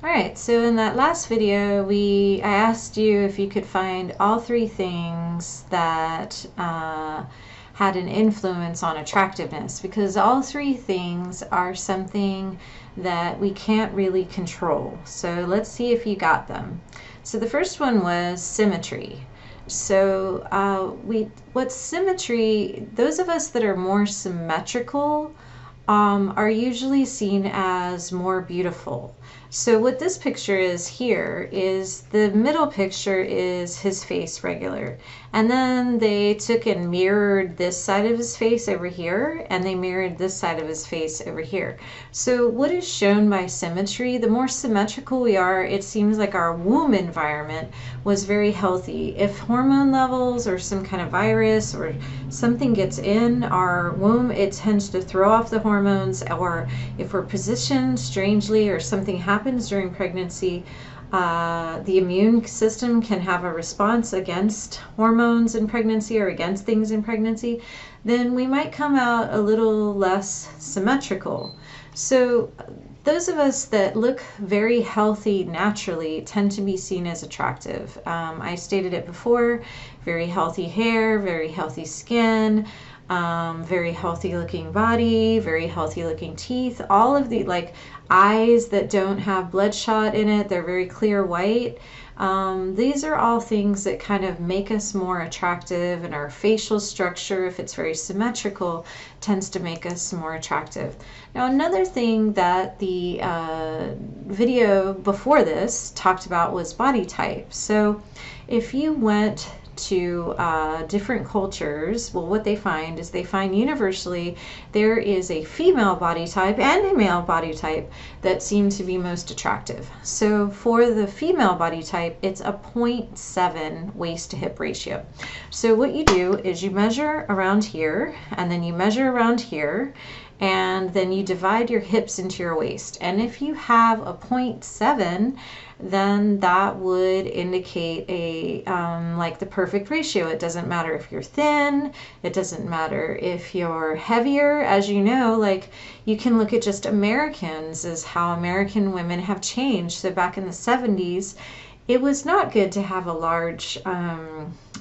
Alright, so in that last video, I asked you if you could find all three things that had an influence on attractiveness, because all three things are something that we can't really control. So let's see if you got them. So the first one was symmetry. So what's symmetry, those of us that are more symmetrical are usually seen as more beautiful. So what this picture is here is the middle picture is his face regular. And then they took and mirrored this side of his face over here, and they mirrored this side of his face over here. So what is shown by symmetry, the more symmetrical we are, it seems like our womb environment was very healthy. If hormone levels or some kind of virus or something gets in our womb, it tends to throw off the hormones, or if we're positioned strangely or something happens during pregnancy, the immune system can have a response against hormones in pregnancy or against things in pregnancy, then we might come out a little less symmetrical. So those of us that look very healthy naturally tend to be seen as attractive. I stated it before, very healthy hair, very healthy skin, very healthy looking body, very healthy looking teeth, all of the eyes that don't have bloodshot in it, they're very clear white. These are all things that kind of make us more attractive, and our facial structure, if it's very symmetrical, tends to make us more attractive. Now, another thing that the video before this talked about was body type. So if you went to different cultures, well, what they find is they find universally there is a female body type and a male body type that seem to be most attractive. So for the female body type, it's a 0.7 waist to hip ratio. So what you do is you measure around here, and then you measure around here, and then you divide your hips into your waist. And if you have a 0.7, then that would indicate a like the perfect ratio. It doesn't matter if you're thin, it doesn't matter if you're heavier. As you know, like, you can look at just Americans as how American women have changed. So back in the 70s, it was not good to have a large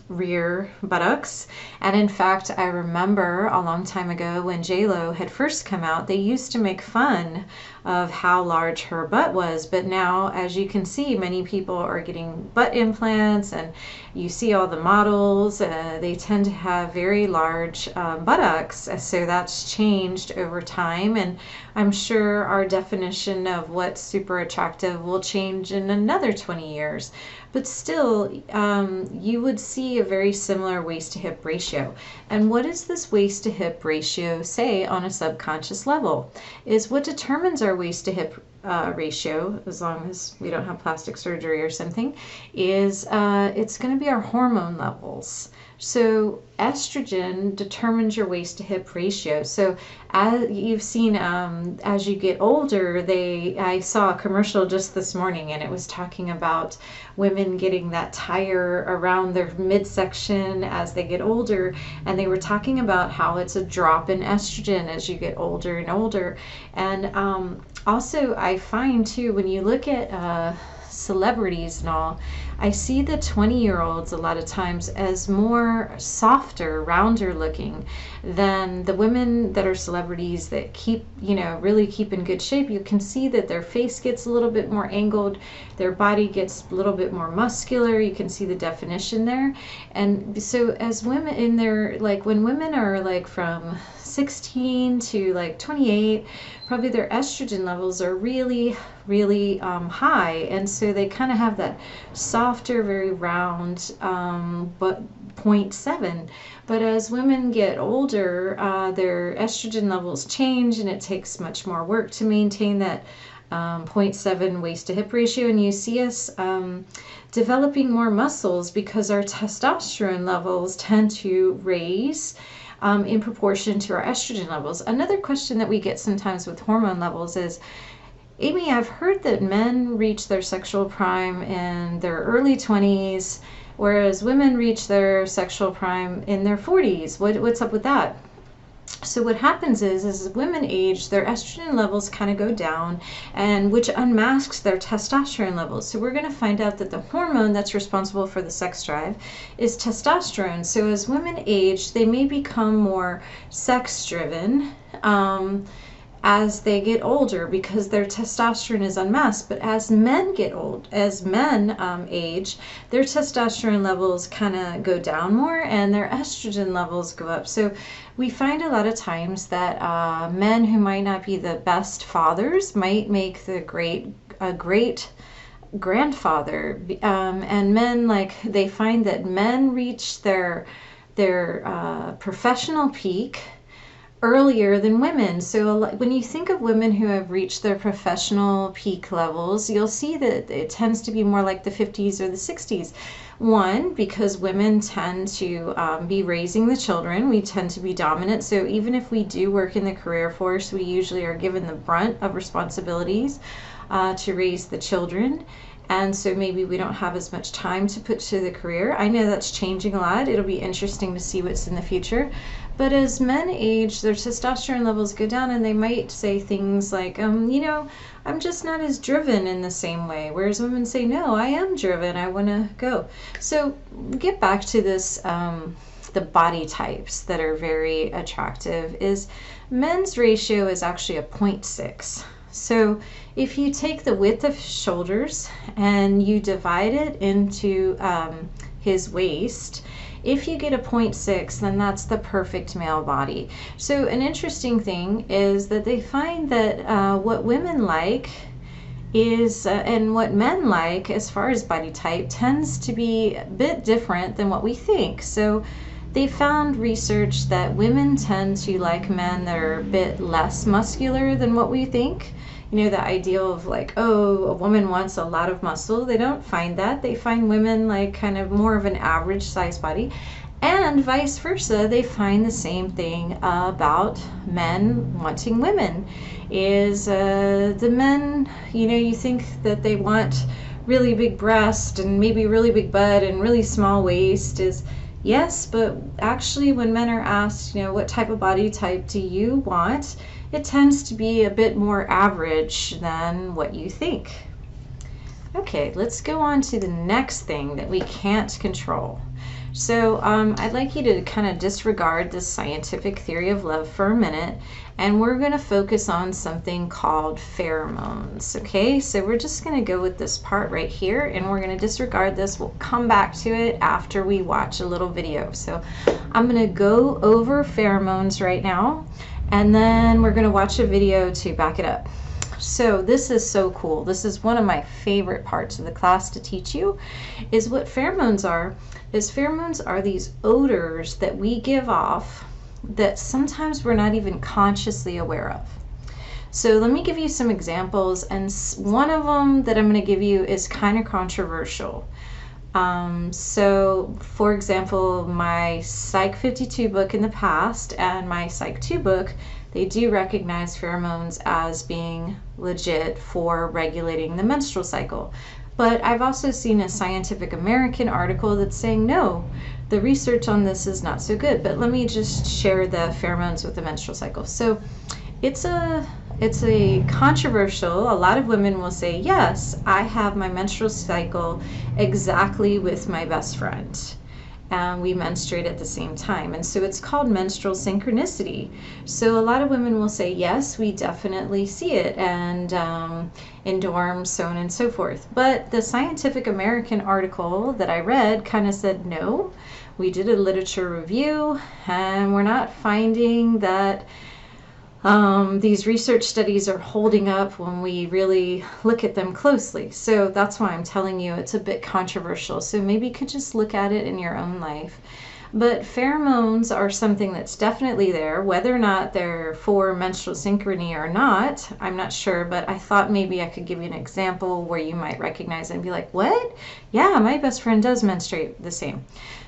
rear buttocks. And in fact, I remember a long time ago when J-Lo had first come out, they used to make fun of how large her butt was. But now, as you can see, many people are getting butt implants, and you see all the models, they tend to have very large buttocks. So that's changed over time, and I'm sure our definition of what's super attractive will change in another 20 years. But still, you would see a very similar waist to hip ratio. And what does this waist to hip ratio say on a subconscious level? Is what determines our waist to hip ratio, as long as we don't have plastic surgery or something, is it's going to be our hormone levels. So estrogen determines your waist to hip ratio. So as you've seen, as you get older, I saw a commercial just this morning, and it was talking about women getting that tire around their midsection as they get older, and they were talking about how it's a drop in estrogen as you get older and older. And also, I find too, when you look at celebrities and all, I see the 20-year-olds a lot of times as more softer, rounder looking than the women that are celebrities that keep, really keep in good shape. You can see that their face gets a little bit more angled, their body gets a little bit more muscular. You can see the definition there. And so as women in their, when women are from 16 to 28, probably their estrogen levels are really, really high, and so they kind of have that softer, very round, but 0.7. But as women get older, their estrogen levels change, and it takes much more work to maintain that 0.7 waist to hip ratio, and you see us developing more muscles because our testosterone levels tend to raise in proportion to our estrogen levels. Another question that we get sometimes with hormone levels is, Amy, I've heard that men reach their sexual prime in their early 20s, whereas women reach their sexual prime in their 40s. What's up with that? So what happens is as women age, their estrogen levels kind of go down, and which unmasks their testosterone levels. So we're going to find out that the hormone that's responsible for the sex drive is testosterone. So as women age, they may become more sex driven as they get older because their testosterone is unmasked. But as men get old, as men age, their testosterone levels kind of go down more and their estrogen levels go up. So we find a lot of times that men who might not be the best fathers might make a great grandfather. And men, like, they find that men reach their professional peak earlier than women. So when you think of women who have reached their professional peak levels, you'll see that it tends to be more like the 50s or the 60s. One, because women tend to be raising the children. We tend to be dominant. So even if we do work in the career force, we usually are given the brunt of responsibilities to raise the children. And so maybe we don't have as much time to put to the career. I know that's changing a lot. It'll be interesting to see what's in the future. But as men age, their testosterone levels go down, and they might say things like, I'm just not as driven in the same way. Whereas women say, no, I am driven. I want to go. So get back to this, the body types that are very attractive is men's ratio is actually a 0.6. So if you take the width of his shoulders and you divide it into his waist, if you get a 0.6, then that's the perfect male body. So an interesting thing is that they find that what women like is, and what men like as far as body type, tends to be a bit different than what we think. So they found research that women tend to like men that are a bit less muscular than what we think. You know, the ideal of like, oh, a woman wants a lot of muscle. They don't find that. They find women like kind of more of an average size body. And vice versa, they find the same thing about men wanting women. Is the men, you think that they want really big breast and maybe really big butt and really small waist is yes, but actually when men are asked, what type of body type do you want, it tends to be a bit more average than what you think. Okay, let's go on to the next thing that we can't control. So I'd like you to kind of disregard this scientific theory of love for a minute, and we're going to focus on something called pheromones. Okay, so we're just going to go with this part right here, and we're going to disregard this. We'll come back to it after we watch a little video. So I'm going to go over pheromones right now, and then we're going to watch a video to back it up. So this is so cool. This is one of my favorite parts of the class to teach you, is what pheromones are. Pheromones are these odors that we give off that sometimes we're not even consciously aware of. So let me give you some examples, and one of them that I'm going to give you is kind of controversial. So for example, my Psych 52 book in the past and my Psych 2 book, they do recognize pheromones as being legit for regulating the menstrual cycle. But I've also seen a Scientific American article that's saying, no, the research on this is not so good. But let me just share the pheromones with the menstrual cycle. So it's a controversial. A lot of women will say, yes, I have my menstrual cycle exactly with my best friend. And we menstruate at the same time. And so it's called menstrual synchronicity. So a lot of women will say, yes, we definitely see it, and in dorms, so on and so forth. But the Scientific American article that I read kind of said, no, we did a literature review, and we're not finding that these research studies are holding up when we really look at them closely. So that's why I'm telling you it's a bit controversial. So maybe you could just look at it in your own life. But pheromones are something that's definitely there. Whether or not they're for menstrual synchrony or not, I'm not sure, but I thought maybe I could give you an example where you might recognize it and be like, what? Yeah, my best friend does menstruate the same.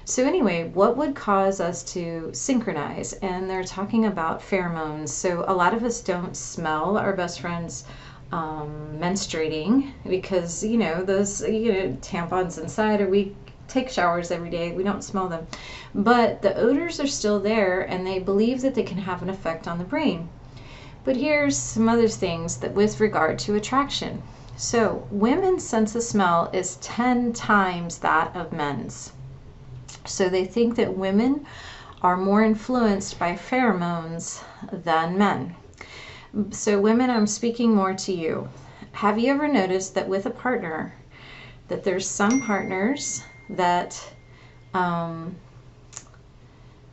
So anyway, what would cause us to synchronize? And they're talking about pheromones. So a lot of us don't smell our best friends menstruating because, those, tampons inside a week take showers every day. We don't smell them. But the odors are still there, and they believe that they can have an effect on the brain. But here's some other things that with regard to attraction. So women's sense of smell is 10 times that of men's. So they think that women are more influenced by pheromones than men. So women, I'm speaking more to you. Have you ever noticed that with a partner, that there's some partners that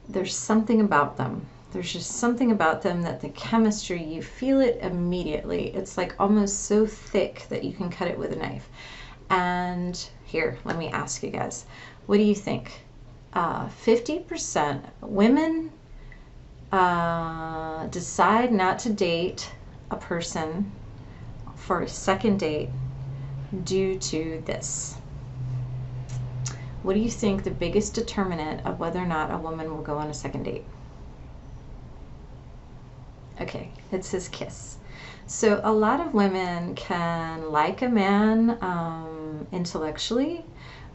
there's something about them. There's just something about them that the chemistry, you feel it immediately. It's like almost so thick that you can cut it with a knife. And here, let me ask you guys, what do you think? 50% women decide not to date a person for a second date due to this. What do you think the biggest determinant of whether or not a woman will go on a second date? Okay, it's his kiss. So a lot of women can like a man intellectually,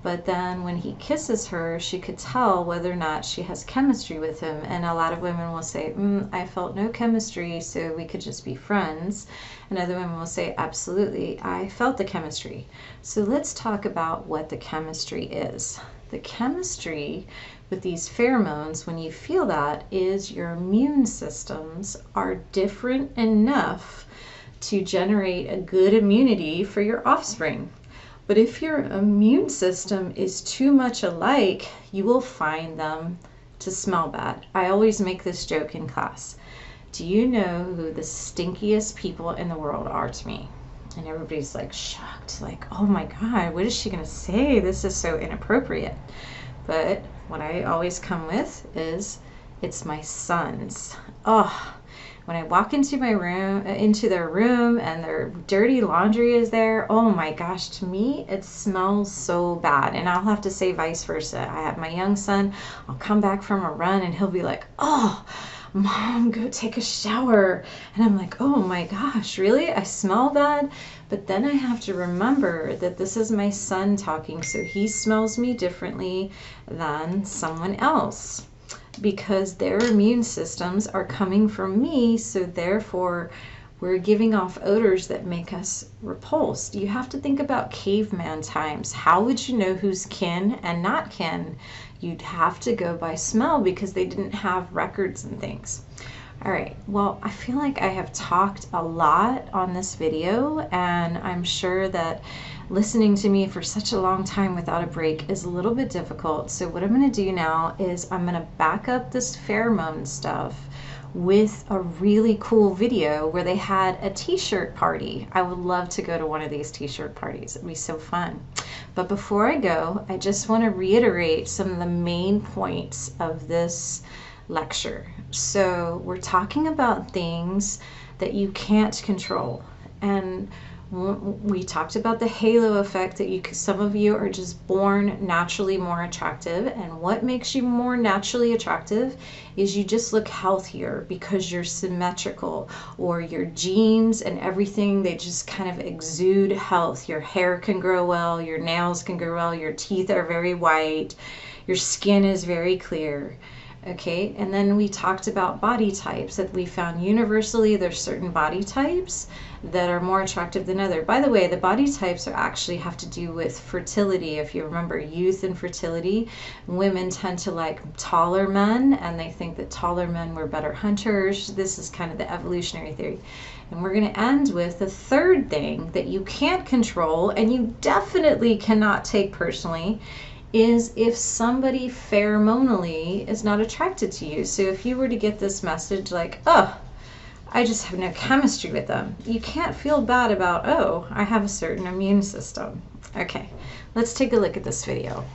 but then when he kisses her, she could tell whether or not she has chemistry with him. And a lot of women will say, I felt no chemistry, so we could just be friends. And other women will say, absolutely, I felt the chemistry. So let's talk about what the chemistry is. The chemistry with these pheromones, when you feel that, is your immune systems are different enough to generate a good immunity for your offspring. But if your immune system is too much alike, you will find them to smell bad. I always make this joke in class. Do you know who the stinkiest people in the world are to me? And everybody's like shocked, like, oh my God, what is she gonna say? This is so inappropriate. But what I always come with is, it's my sons. Oh, when I walk into my room, into their room, and their dirty laundry is there, oh my gosh, to me, it smells so bad. And I'll have to say vice versa. I have my young son, I'll come back from a run and he'll be like, oh, Mom, go take a shower. And I'm like, oh my gosh, really? I smell bad? But then I have to remember that this is my son talking, so he smells me differently than someone else, because their immune systems are coming from me, so therefore we're giving off odors that make us repulsed. You have to think about caveman times. How would you know who's kin and not kin? You'd have to go by smell because they didn't have records and things. All right, well, I feel like I have talked a lot on this video, and I'm sure that listening to me for such a long time without a break is a little bit difficult. So what I'm going to do now is I'm going to back up this pheromone stuff with a really cool video where they had a t-shirt party. I would love to go to one of these t-shirt parties. It'd be so fun. But before I go, I just want to reiterate some of the main points of this lecture. So we're talking about things that you can't control, and we talked about the halo effect, that some of you are just born naturally more attractive, and what makes you more naturally attractive is you just look healthier because you're symmetrical, or your genes and everything, they just kind of exude health. Your hair can grow well, your nails can grow well, your teeth are very white, your skin is very clear. Okay, and then we talked about body types, that we found universally there's certain body types that are more attractive than other. By the way, the body types are actually have to do with fertility. If you remember youth and fertility, women tend to like taller men, and they think that taller men were better hunters. This is kind of the evolutionary theory. And we're going to end with the third thing that you can't control, and you definitely cannot take personally, is if somebody pheromonally is not attracted to you. So if you were to get this message like, oh, I just have no chemistry with them, you can't feel bad about, oh, I have a certain immune system. Okay, let's take a look at this video.